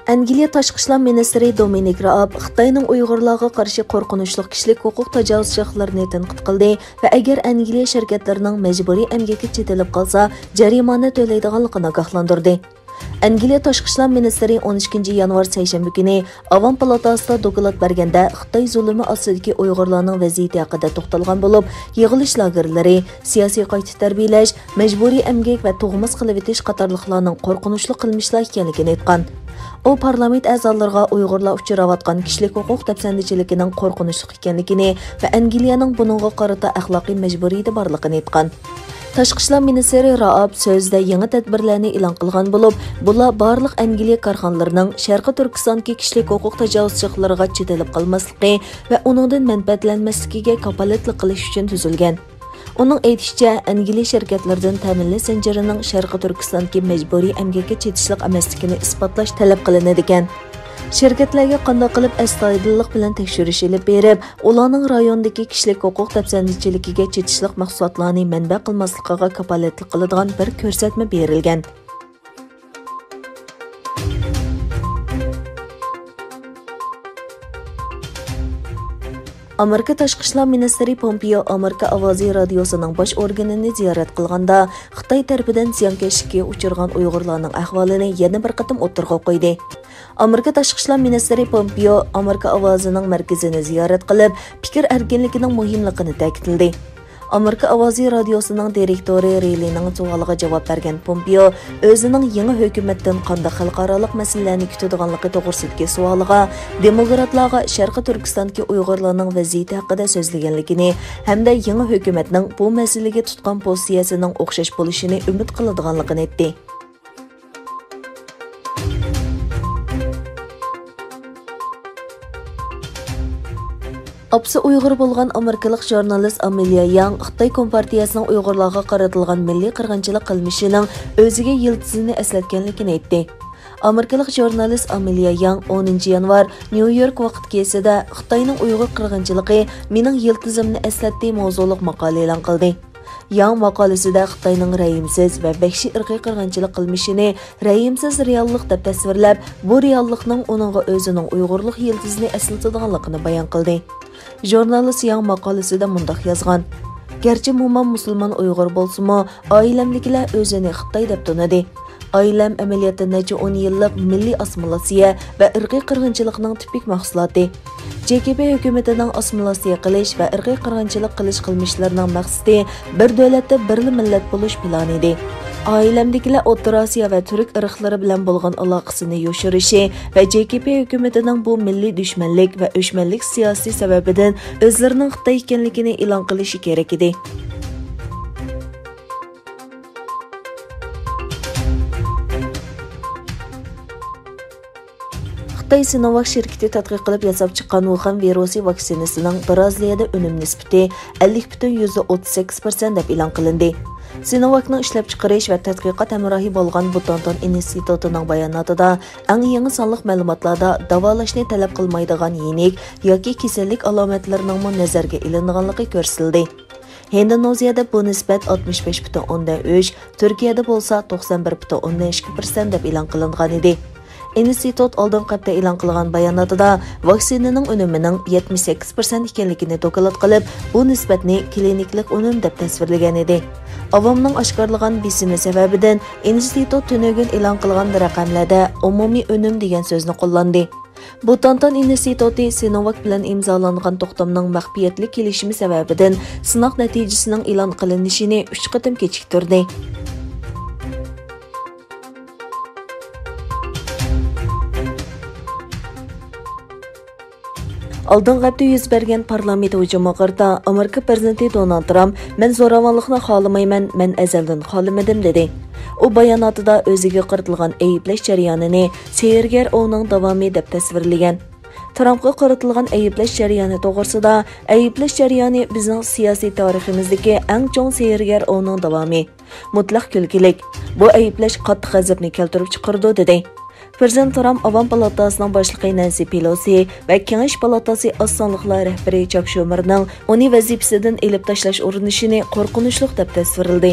Angliya Tashqi ishlar ministri Dominic Raab Xitoyning Uyg'urlarga qarshi qo'rqinchli kishilik huquq tajovuzchilarini tanqid qildi va agar Angliya shirkatlarining majburiy emgakka chetilib qolsa, jarimani to'laydiganligini ogohlantirdi. Angliya Tashqi ishlar ministri 12 yanvar seshanba kuni Avam palatasida doklad berganda Xitoy zulmi ostidagi Uyg'urlarning vaziyati haqida to'xtalgan bo'lib, yig'ilish lagerlari, siyosiy qayta tarbiyalash, majburiy emgak va tug'mas qilib etish qatorliqlarning qo'rqinchli qilmishlar ekanligini aytgan. O parlament a'zolariga Uyg'urlar uchrayotgan kishilik huquq dafsandichiligining qo'rqinchli ekanligini va Angliyaning buningga qarata axloqiy majburiyati borligini aytgan. Tashqi ishlar ministri Raab so'zida yangi tadbirlarni e'lon qilgan bo'lib, bular barliq Angliya korxonalarining Sharqi Turkistondagi kishilik huquq tajovuzchilariga chetilib qolmasligi va uningdan manfaatlanmasligiga kafolatlik qilish uchun tuzilgan. Uning aytishicha, Angliya shirkatlaridan ta'minlash zanjirining Sharqi Turkistondagi majburiy emgakka chetishlik emasligini isbotlash talab qilinadi ekan. Shirkatlarga qanday qilib astoydillik bilan tekshirish olib berib, ularning rayondagi kishilik huquq dafsandichiligiga chetishlik mahsulotlarni manba qilmasligiga kafolatlik qiladigan bir ko'rsatma berilgan. Amerika Tashqi ishlar ministri Pompeo Amerika ovozi radiosining bosh organini ziyorat qilganda Xitoy tarafidan ziyonkashlikka uchirgan Uyg'urlarning ahvolini yana bir qatim o'tirg'a qo'ydi. Amerika Tashqi ishlar ministri Pompeo Amerika ovozining markazini ziyorat qilib, fikr erkinligining muhimligini ta'kidladi. Amerika ovozi radiosining direktori Reylining savoliga javob bergan Pompeo o'zining yangi hukumatdan qanday xalqaroliq masalalarni kutadiganligi to'g'risidagi savoliga demokratlarga Sharqi Turkistondagi Uyg'urlarning vaziyati haqida so'zlaganligini hamda yangi hukumatning bu masalaga tutgan pozitsiyasining o'xshash bo'lishini umid qiladiganligini aytdi. Apsi Uyg'ur bo'lgan amerikalik jurnalist Amelia Young Xitoy Kompartiyasining Uyg'urlarga qaratilgan milliy qirg'inchilik qilmishining o'ziga yiltizini eslatganligini aytdi. Amerikalik jurnalist Amelia Young 10 yanvar New York vaqt kesida Xitoyning Uyg'ur qirg'inchiligi mening yiltizimni eslatdi mavzuliq maqola e'lon qildi. Yang maqolasida Xitoyning rayimsiz va vahshiy irqiy qirg'inchilik qilmishini rayimsiz reallik deb tasvirlab, bu reallikning uningga o'zining Uyg'urlik yiltizini eslatadiganligini bayon qildi. Jurnalist Yang maqolasida mundaq yozgan: "Garchi mo'min musulmon Uyg'ur bo'lsa-mu, oilamdagilar o'zini Xitoy deb tanidi. Oilam amaliyotda necha 10 yillik milliy assimilyatsiya va irqiy qirg'inchilikning tipik mahsuloti. JKP hukumatining assimilyatsiya qilish va irqiy qirg'inchilik qilish qilmishlarining maqsadi bir davlatda birli millat bo'lish plani edi. Oilamdagilar O'rta Osiyo va turk irqlari bilan bo'lgan aloqasini yoshirishi va JKP hukumatining bu milliy dushmanlik va o'shmanlik siyosiy sababidan o'zlarining Xitoy ekanligini e'lon qilishi kerak edi." Xitoy Sinovac shirkati tadqiq qilib yasab chiqqan Wuhan virusi vaksinasining Braziliyada unum nisbati 50,38% deb e'lon qilindi. Sinovacning ishlab chiqarish va tadqiqot hamrohi bo'lgan Butantan institutining bayonotida eng yangi sonliq ma'lumotlarda davolashni talab qilmaydigan yenik yoki kasallik alomatlarining nazarga ilinganligi ko'rsatildi. Indoneziyada bu nisbat 65,3, Turkiyada bo'lsa 91,2% deb e'lon qilingan edi. Institut oldin qatda e'lon qilgan bayonotida vaksinaning unumining 78% ekanligini doklad qilib, bu nisbatni kliniklik unum deb tasvirlagan edi. Avomning oshkorlagan bisimi sababidan institut tunugun e'lon qilgan raqamlarda umumiy unum degan so'zni qo'llandi. Butantan instituti Sinovac bilan imzolangan to'xtamning maxfiyatli kelishimi sababidan sinov natijasining e'lon qilinishini 3 qatim kechiktirdi. Oldin hafta yuz bergan parlament hujumiga Amerika prezidenti Donald Trump "Men zo'ravonlikni xohlamayman, men azaldan xohlamadim" dedi. U bayonotida o'ziga qaratilgan ayblash jarayonini sehrgar o'vning davomi deb tasvirlagan. Trumpga qaratilgan ayblash jarayoni to'g'risida ayblash jarayoni bizning siyosiy tariximizdagi eng chong sehrgar o'vning davomi. Mutlaq kulgilik. Bu ayblash qattiq g'azabni keltirib chiqardi dedi. Prezident Trump Avam palatasining boshlig'i Nancy Pelosi va Kengash palatasi oz sonliqlar rahbari Chuck Schumerning uni vazifasidan elib tashlash urinishini qo'rqinchli deb tasvirladi.